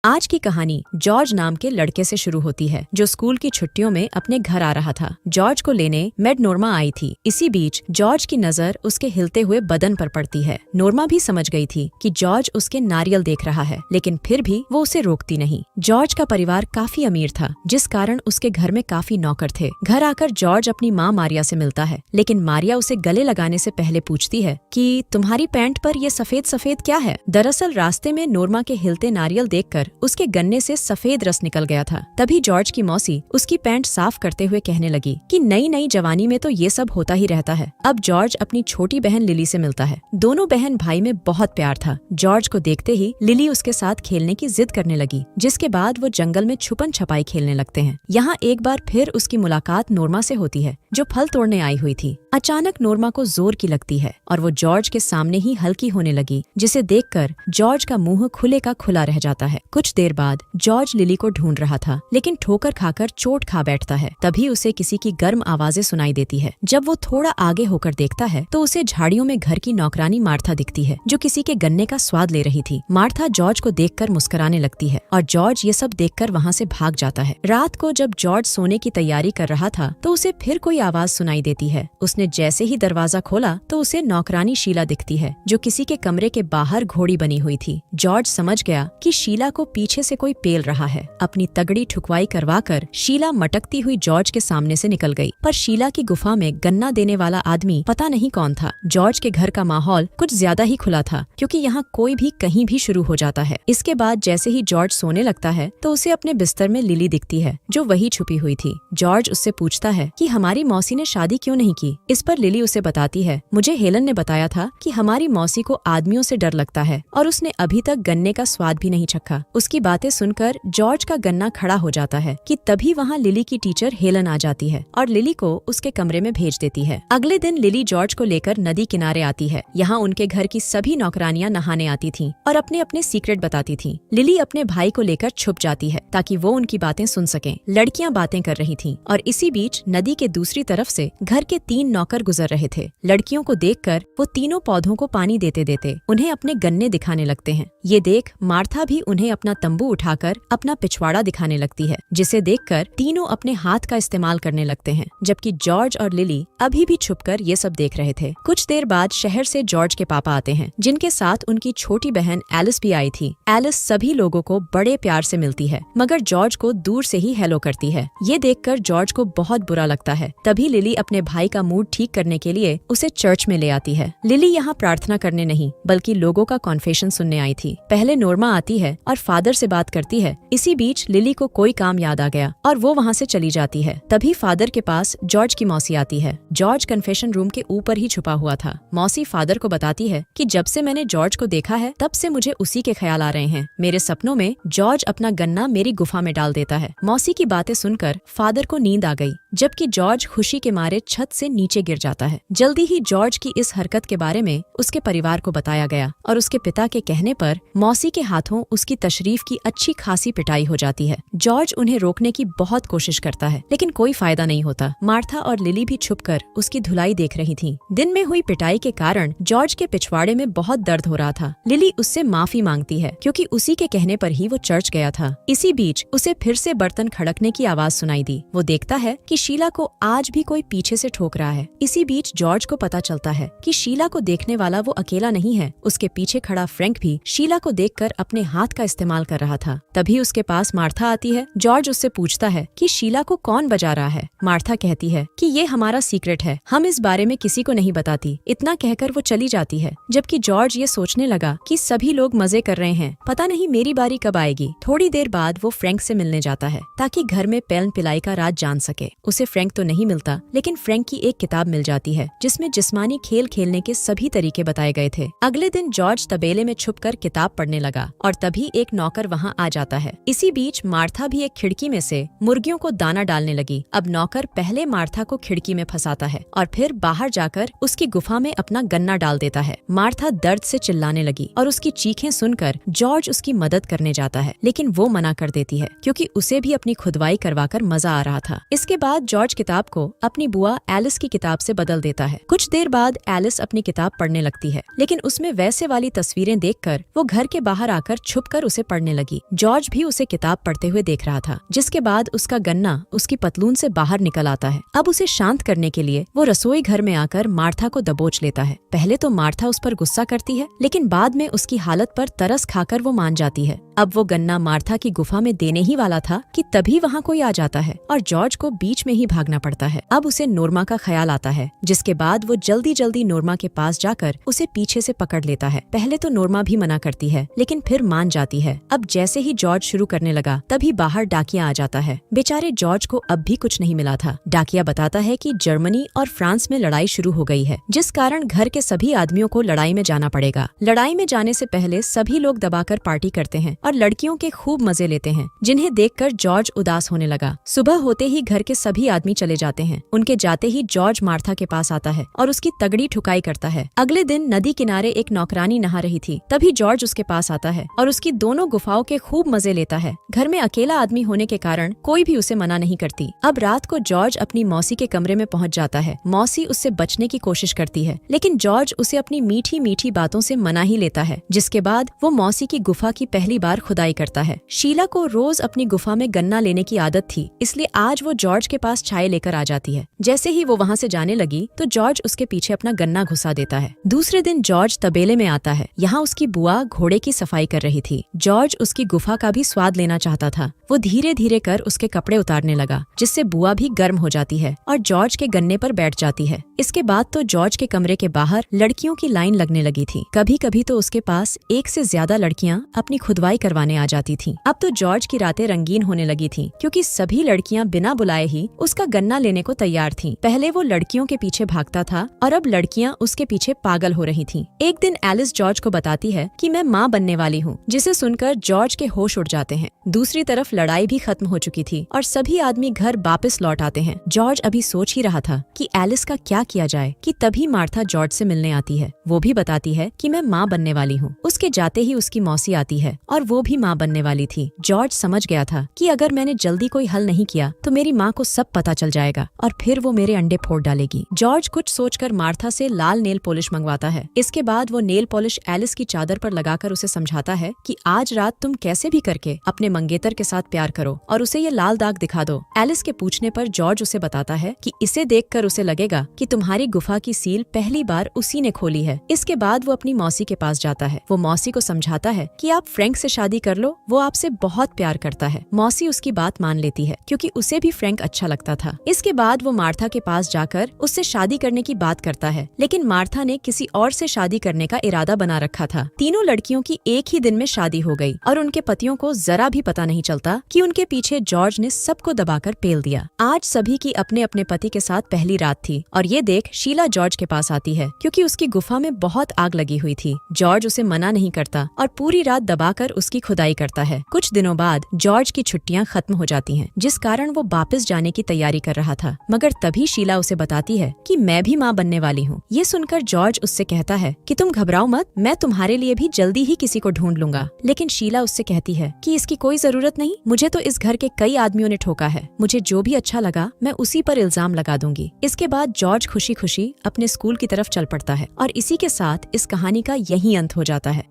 आज की कहानी जॉर्ज नाम के लड़के से शुरू होती है जो स्कूल की छुट्टियों में अपने घर आ रहा था। जॉर्ज को लेने मेड नोर्मा आई थी। इसी बीच जॉर्ज की नजर उसके हिलते हुए बदन पर पड़ती है। नोर्मा भी समझ गई थी कि जॉर्ज उसके नारियल देख रहा है, लेकिन फिर भी वो उसे रोकती नहीं। जॉर्ज का परिवार काफी अमीर था, जिस कारण उसके घर में काफी नौकर थे। घर आकर जॉर्ज अपनी माँ मारिया से मिलता है, लेकिन मारिया उसे गले लगाने से पहले पूछती है कि तुम्हारी पैंट पर ये सफेद सफेद क्या है। दरअसल रास्ते में नोर्मा के हिलते नारियल देखकर उसके गन्ने से सफेद रस निकल गया था। तभी जॉर्ज की मौसी उसकी पैंट साफ करते हुए कहने लगी कि नई नई जवानी में तो ये सब होता ही रहता है। अब जॉर्ज अपनी छोटी बहन लिली से मिलता है। दोनों बहन भाई में बहुत प्यार था। जॉर्ज को देखते ही लिली उसके साथ खेलने की जिद करने लगी, जिसके बाद वो जंगल में छुपन छपाई खेलने लगते हैं। यहाँ एक बार फिर उसकी मुलाकात नोर्मा से होती है, जो फल तोड़ने आई हुई थी। अचानक नोर्मा को जोर की लगती है और वो जॉर्ज के सामने ही हल्की होने लगी, जिसे देखकर जॉर्ज का मुंह खुले का खुला रह जाता है। कुछ देर बाद जॉर्ज लिली को ढूंढ रहा था, लेकिन ठोकर खाकर चोट खा बैठता है। तभी उसे किसी की गर्म आवाजें सुनाई देती है। जब वो थोड़ा आगे होकर देखता है तो उसे झाड़ियों में घर की नौकरानी मार्था दिखती है, जो किसी के गन्ने का स्वाद ले रही थी। मार्था जॉर्ज को देखकर मुस्कुराने लगती है और जॉर्ज ये सब देखकर वहाँ से भाग जाता है। रात को जब जॉर्ज सोने की तैयारी कर रहा था तो उसे फिर कोई आवाज सुनाई देती है। उसने जैसे ही दरवाजा खोला तो उसे नौकरानी शीला दिखती है, जो किसी के कमरे के बाहर घोड़ी बनी हुई थी। जॉर्ज समझ गया कि शीला को पीछे से कोई पेल रहा है। अपनी तगड़ी ठुकवाई करवाकर शीला मटकती हुई जॉर्ज के सामने से निकल गई, पर शीला की गुफा में गन्ना देने वाला आदमी पता नहीं कौन था। जॉर्ज के घर का माहौल कुछ ज्यादा ही खुला था, क्योंकि यहाँ कोई भी कहीं भी शुरू हो जाता है। इसके बाद जैसे ही जॉर्ज सोने लगता है तो उसे अपने बिस्तर में लिली दिखती है, जो वही छुपी हुई थी। जॉर्ज उससे पूछता है कि हमारी मौसी ने शादी क्यों नहीं की। इस पर लिली उसे बताती है, मुझे हेलन ने बताया था कि हमारी मौसी को आदमियों से डर लगता है और उसने अभी तक गन्ने का स्वाद भी नहीं चखा। उसकी बातें सुनकर जॉर्ज का गन्ना खड़ा हो जाता है कि तभी वहाँ लिली की टीचर हेलन आ जाती है और लिली को उसके कमरे में भेज देती है। अगले दिन लिली जॉर्ज को लेकर नदी किनारे आती है। यहाँ उनके घर की सभी नौकरानियां नहाने आती थीं और अपने अपने सीक्रेट बताती थीं। लिली अपने भाई को लेकर छुप जाती है ताकि वो उनकी बातें सुन सकें। लड़कियां बातें कर रही थीं और इसी बीच नदी के दूसरी तरफ से घर के 3 नौकर गुजर रहे थे। लड़कियों को देखकर वो तीनों पौधों को पानी देते देते उन्हें अपने गन्ने दिखाने लगते हैं। ये देख मार्था भी उन्हें अपना तंबू उठाकर अपना पिछवाड़ा दिखाने लगती है, जिसे देखकर तीनों अपने हाथ का इस्तेमाल करने लगते हैं, जबकि जॉर्ज और लिली अभी भी छुपकर ये सब देख रहे थे। कुछ देर बाद शहर से जॉर्ज के पापा आते हैं, जिनके साथ उनकी छोटी बहन एलिस भी आई थी। एलिस सभी लोगों को बड़े प्यार से मिलती है, मगर जॉर्ज को दूर से ही हेलो करती है। ये देखकर जॉर्ज को बहुत बुरा लगता है। तभी लिली अपने भाई का मूड ठीक करने के लिए उसे चर्च में ले आती है। लिली यहाँ प्रार्थना करने नहीं, बल्कि लोगों का कॉन्फेशन सुनने आई थी। पहले नोर्मा आती है और फादर से बात करती है। इसी बीच लिली को कोई काम याद आ गया और वो वहाँ से चली जाती है। तभी फादर के पास जॉर्ज की मौसी आती है। जॉर्ज कन्फेशन रूम के ऊपर ही छुपा हुआ था। मौसी फादर को बताती है कि जब से मैंने जॉर्ज को देखा है तब से मुझे उसी के ख्याल आ रहे हैं। मेरे सपनों में जॉर्ज अपना गन्ना मेरी गुफा में डाल देता है। मौसी की बातें सुनकर फादर को नींद आ गई, जबकि जॉर्ज खुशी के मारे छत से नीचे गिर जाता है। जल्दी ही जॉर्ज की इस हरकत के बारे में उसके परिवार को बताया गया और उसके पिता के कहने पर मौसी के हाथों उसकी तशरीफ की अच्छी खासी पिटाई हो जाती है। जॉर्ज उन्हें रोकने की बहुत कोशिश करता है, लेकिन कोई फायदा नहीं होता। मार्था और लिली भी छुपकर उसकी धुलाई देख रही थीं। दिन में हुई पिटाई के कारण जॉर्ज के पिछवाड़े में बहुत दर्द हो रहा था। लिली उससे माफी मांगती है, क्योंकि उसी के कहने पर ही वो चर्च गया था। इसी बीच उसे फिर से बर्तन खड़कने की आवाज सुनाई दी। वो देखता है कि शीला को आज भी कोई पीछे से ठोक रहा है। इसी बीच जॉर्ज को पता चलता है कि शीला को देखने वाला वो अकेला नहीं है। उसके पीछे खड़ा फ्रैंक भी शीला को देखकर अपने हाथ का इस्तेमाल कर रहा था। तभी उसके पास मार्था आती है। जॉर्ज उससे पूछता है कि शीला को कौन बजा रहा है। मार्था कहती है कि ये हमारा सीक्रेट है, हम इस बारे में किसी को नहीं बताती। इतना कहकर वो चली जाती है, जबकि जॉर्ज ये सोचने लगा कि सभी लोग मजे कर रहे हैं, पता नहीं मेरी बारी कब आएगी। थोड़ी देर बाद वो फ्रैंक से मिलने जाता है ताकि घर में पेलन पिलाई का राज जान सके। उसे फ्रैंक तो नहीं मिलता, लेकिन फ्रैंक की एक किताब मिल जाती है, जिसमें जिस्मानी खेल खेलने के सभी तरीके बताए गए थे। अगले दिन जॉर्ज तबेले में छुपकर किताब पढ़ने लगा और तभी एक नौकर वहाँ आ जाता है। इसी बीच मार्था भी एक खिड़की में से मुर्गियों को दाना डालने लगी। अब नौकर पहले मार्था को खिड़की में फंसाता है और फिर बाहर जाकर उसकी गुफा में अपना गन्ना डाल देता है। मार्था दर्द से चिल्लाने लगी और उसकी चीखें सुनकर जॉर्ज उसकी मदद करने जाता है, लेकिन वो मना कर देती है, क्योंकि उसे भी अपनी खुदवाई करवाकर मजा आ रहा था। इसके बाद जॉर्ज किताब को अपनी बुआ एलिस की किताब से बदल देता है। कुछ देर बाद एलिस अपनी किताब पढ़ने लगती है, लेकिन उसमें वैसे वाली तस्वीरें देखकर वो घर के बाहर आकर छुपकर उसे पड़ने लगी। जॉर्ज भी उसे किताब पढ़ते हुए देख रहा था, जिसके बाद उसका गन्ना उसकी पतलून से बाहर निकल आता है। अब उसे शांत करने के लिए वो रसोई घर में आकर मार्था को दबोच लेता है। पहले तो मार्था उस पर गुस्सा करती है, लेकिन बाद में उसकी हालत पर तरस खाकर वो मान जाती है। अब वो गन्ना मार्था की गुफा में देने ही वाला था कि तभी वहाँ कोई आ जाता है और जॉर्ज को बीच में ही भागना पड़ता है। अब उसे नोर्मा का ख्याल आता है, जिसके बाद वो जल्दी जल्दी नोर्मा के पास जाकर उसे पीछे से पकड़ लेता है। पहले तो नोर्मा भी मना करती है, लेकिन फिर मान जाती है। अब जैसे ही जॉर्ज शुरू करने लगा, तभी बाहर डाकिया आ जाता है। बेचारे जॉर्ज को अब भी कुछ नहीं मिला था। डाकिया बताता है कि जर्मनी और फ्रांस में लड़ाई शुरू हो गई है, जिस कारण घर के सभी आदमियों को लड़ाई में जाना पड़ेगा। लड़ाई में जाने से पहले सभी लोग दबाकर पार्टी करते हैं और लड़कियों के खूब मजे लेते हैं, जिन्हें देखकर जॉर्ज उदास होने लगा। सुबह होते ही घर के सभी आदमी चले जाते हैं। उनके जाते ही जॉर्ज मार्था के पास आता है और उसकी तगड़ी ठुकाई करता है। अगले दिन नदी किनारे एक नौकरानी नहा रही थी, तभी जॉर्ज उसके पास आता है और उसकी दोनों गुफाओं के खूब मजे लेता है। घर में अकेला आदमी होने के कारण कोई भी उसे मना नहीं करती। अब रात को जॉर्ज अपनी मौसी के कमरे में पहुंच जाता है। मौसी उससे बचने की कोशिश करती है, लेकिन जॉर्ज उसे अपनी मीठी मीठी बातों से मना ही लेता है, जिसके बाद वो मौसी की गुफा की पहली बार खुदाई करता है। शीला को रोज अपनी गुफा में गन्ना लेने की आदत थी, इसलिए आज वो जॉर्ज के पास चाय लेकर आ जाती है। जैसे ही वो वहाँ से जाने लगी तो जॉर्ज उसके पीछे अपना गन्ना घुसा देता है। दूसरे दिन जॉर्ज तबेले में आता है। यहाँ उसकी बुआ घोड़े की सफाई कर रही थी। जॉर्ज उसकी गुफा का भी स्वाद लेना चाहता था। वो धीरे धीरे कर उसके कपड़े उतारने लगा, जिससे बुआ भी गर्म हो जाती है और जॉर्ज के गन्ने पर बैठ जाती है। इसके बाद तो जॉर्ज के कमरे के बाहर लड़कियों की लाइन लगने लगी थी। कभी कभी तो उसके पास एक से ज्यादा लड़कियां अपनी खुदवाई करवाने आ जाती थीं। अब तो जॉर्ज की रातें रंगीन होने लगी थीं, क्योंकि सभी लड़कियां बिना बुलाए ही उसका गन्ना लेने को तैयार थीं। पहले वो लड़कियों के पीछे भागता था और अब लड़कियां उसके पीछे पागल हो रही थीं। एक दिन एलिस जॉर्ज को बताती है कि मैं माँ बनने वाली हूँ, जिसे सुनकर जॉर्ज के होश उड़ जाते हैं। दूसरी तरफ लड़ाई भी खत्म हो चुकी थी और सभी आदमी घर वापस लौट आते हैं। जॉर्ज अभी सोच ही रहा था कि एलिस का क्या किया जाए कि तभी मार्था जॉर्ज से मिलने आती है। वो भी बताती है कि मैं माँ बनने वाली हूँ। उसके जाते ही उसकी मौसी आती है और वो भी माँ बनने वाली थी। जॉर्ज समझ गया था कि अगर मैंने जल्दी कोई हल नहीं किया तो मेरी माँ को सब पता चल जाएगा और फिर वो मेरे अंडे फोड़ डालेगी। जॉर्ज कुछ सोचकर मार्था से लाल नेल पॉलिश मंगवाता है। इसके बाद वो नेल पॉलिश एलिस की चादर पर लगाकर उसे समझाता है कि आज रात तुम कैसे भी करके अपने मंगेतर के साथ प्यार करो और उसे ये लाल दाग दिखा दो। एलिस के पूछने पर जॉर्ज उसे बताता है कि इसे देखकर उसे लगेगा कि तुम्हारी गुफा की सील पहली बार उसी ने खोली है। इसके बाद वो अपनी मौसी के पास जाता है। वो मौसी को समझाता है कि आप फ्रैंक से शादी कर लो, वो आपसे बहुत प्यार करता है। मौसी उसकी बात मान लेती है, क्योंकि उसे भी फ्रैंक अच्छा लगता था। इसके बाद वो मार्था के पास जाकर उससे शादी करने की बात करता है, लेकिन मार्था ने किसी और से शादी करने का इरादा बना रखा था। तीनों लड़कियों की एक ही दिन में शादी हो गई और उनके पतियों को जरा भी पता नहीं चलता कि उनके पीछे जॉर्ज ने सबको दबाकर पेल दिया। आज सभी की अपने अपने पति के साथ पहली रात थी और ये देख शीला जॉर्ज के पास आती है, क्योंकि उसकी गुफा में बहुत आग लगी हुई थी। जॉर्ज उसे मना नहीं करता और पूरी रात दबाकर उसकी खुदाई करता है। कुछ दिनों बाद जॉर्ज की छुट्टियां खत्म हो जाती हैं, जिस कारण वो वापस जाने की तैयारी कर रहा था। मगर तभी शीला उसे बताती है कि मैं भी माँ बनने वाली हूँ। ये सुनकर जॉर्ज उससे कहता है कि तुम घबराओ मत, मैं तुम्हारे लिए भी जल्दी ही किसी को ढूंढ लूंगा। लेकिन शीला उससे कहती है कि इसकी कोई जरूरत नहीं, मुझे तो इस घर के कई आदमियों ने ठोका है, मुझे जो भी अच्छा लगा मैं उसी पर इल्जाम लगा दूंगी। इसके बाद जॉर्ज खुशी खुशी अपने स्कूल की तरफ चल पड़ता है और इसी के साथ इस कहानी का यही अंत हो जाता है।